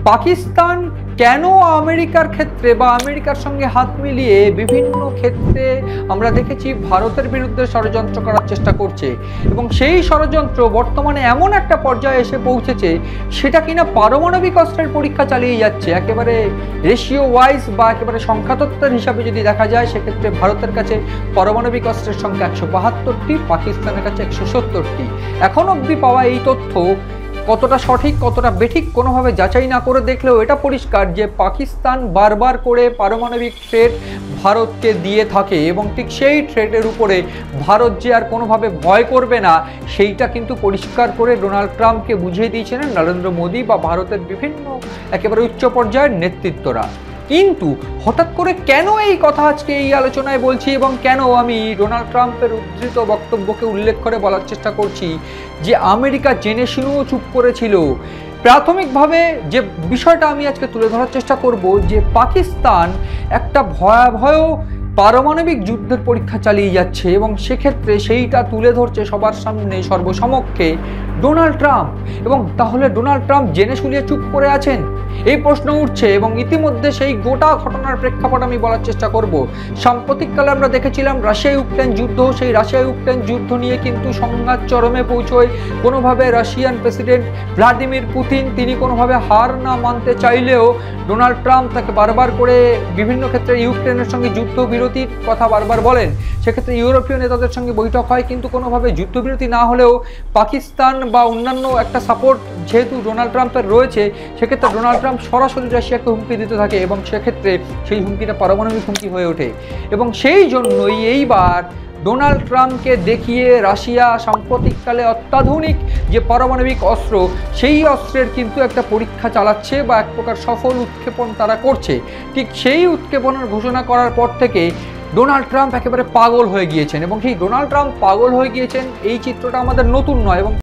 পাকিস্তান কেন আমেরিকার ক্ষেত্রে বা আমেরিকার সঙ্গে হাত মিলিয়ে বিভিন্ন ক্ষেত্রে আমরা দেখেছি ভারতের বিরুদ্ধে ষড়যন্ত্র করার চেষ্টা করছে, এবং সেই ষড়যন্ত্র বর্তমানে এমন একটা পর্যায়ে এসে পৌঁছেছে সেটা কিনা পারমাণবিক অস্ত্রের পরীক্ষা চালিয়ে যাচ্ছে। একেবারে রেশিও ওয়াইজ বা একেবারে সংখ্যাতত্ত্বের হিসাবে যদি দেখা যায়, সেক্ষেত্রে ভারতের কাছে পারমাণবিক অস্ত্রের সংখ্যা 172টি, পাকিস্তানের কাছে 170টি। এখন অবধি পাওয়া এই তথ্য কতটা সঠিক কতটা বেঠিক কোনোভাবে যাচাই না করে দেখলেও এটা পরিষ্কার যে পাকিস্তান বারবার করে পারমাণবিক থ্রেট ভারতকে দিয়ে থাকে, এবং ঠিক সেই থ্রেটের উপরে ভারত যে আর কোনোভাবে ভয় করবে না সেইটা কিন্তু পরিষ্কার করে ডোনাল্ড ট্রাম্পকে বুঝিয়ে দিয়েছিলেন নরেন্দ্র মোদী বা ভারতের বিভিন্ন একেবারে উচ্চ পর্যায়ের নেতৃত্বরা। কিন্তু হঠাৎ করে কেন এই কথা আজকে এই আলোচনায় বলছি, এবং কেন আমি ডোনাল্ড ট্রাম্পের উদ্ধৃত বক্তব্যকে উল্লেখ করে বলার চেষ্টা করছি যে আমেরিকা জেনে শুনেও চুপ করেছিল। প্রাথমিকভাবে যে বিষয়টা আমি আজকে তুলে ধরার চেষ্টা করব যে পাকিস্তান একটা ভয়াবহ পারমাণবিক যুদ্ধের পরীক্ষা চালিয়ে যাচ্ছে, এবং সেক্ষেত্রে সেইটা তুলে ধরছে সবার সামনে সর্বসমক্ষে ডোনাল্ড ট্রাম্প। এবং তাহলে ডোনাল্ড ট্রাম্প জেনে শুনিয়ে চুপ করে আছেন, এই প্রশ্ন উঠছে। এবং ইতিমধ্যে সেই গোটা ঘটনার প্রেক্ষাপট আমি বলার চেষ্টা করব। সাম্প্রতিককালে আমরা দেখেছিলাম রাশিয়া ইউক্রেন যুদ্ধ, সেই রাশিয়া ইউক্রেন যুদ্ধ নিয়ে কিন্তু সংঘাত চরমে পৌঁছয়। কোনোভাবে রাশিয়ান প্রেসিডেন্ট ভ্লাদিমির পুতিন তিনি কোনোভাবে হার না মানতে চাইলেও ডোনাল্ড ট্রাম্প তাকে বারবার করে বিভিন্ন ক্ষেত্রে ইউক্রেনের সঙ্গে যুদ্ধবিরতির কথা বারবার বলেন। সেক্ষেত্রে ইউরোপীয় নেতাদের সঙ্গে বৈঠক হয়, কিন্তু কোনোভাবে যুদ্ধবিরতি না হলেও পাকিস্তান বা অন্যান্য একটা সাপোর্ট যেহেতু ডোনাল্ড ট্রাম্পের রয়েছে, সেক্ষেত্রে ডোনাল্ড ট্রাম্প সরাসরি রাশিয়াকে হুমকি দিতে থাকে, এবং সেক্ষেত্রে সেই হুমকিটা পারমাণবিক হুমকি হয়ে ওঠে। এবং সেই জন্যই এইবার ডোনাল্ড ট্রাম্পকে দেখিয়ে রাশিয়া সাম্প্রতিককালে অত্যাধুনিক যে পারমাণবিক অস্ত্র, সেই অস্ত্রের কিন্তু একটা পরীক্ষা চালাচ্ছে বা এক প্রকার সফল উৎক্ষেপণ তারা করছে। ঠিক সেই উৎক্ষেপণের ঘোষণা করার পর থেকে ডোনাল্ড ট্রাম্প একেবারে পাগল হয়ে গিয়েছেন, এবং সেই ডোনাল্ড ট্রাম্প পাগল হয়ে গিয়েছেন এই চিত্রটা আমাদের নতুন নয়। এবং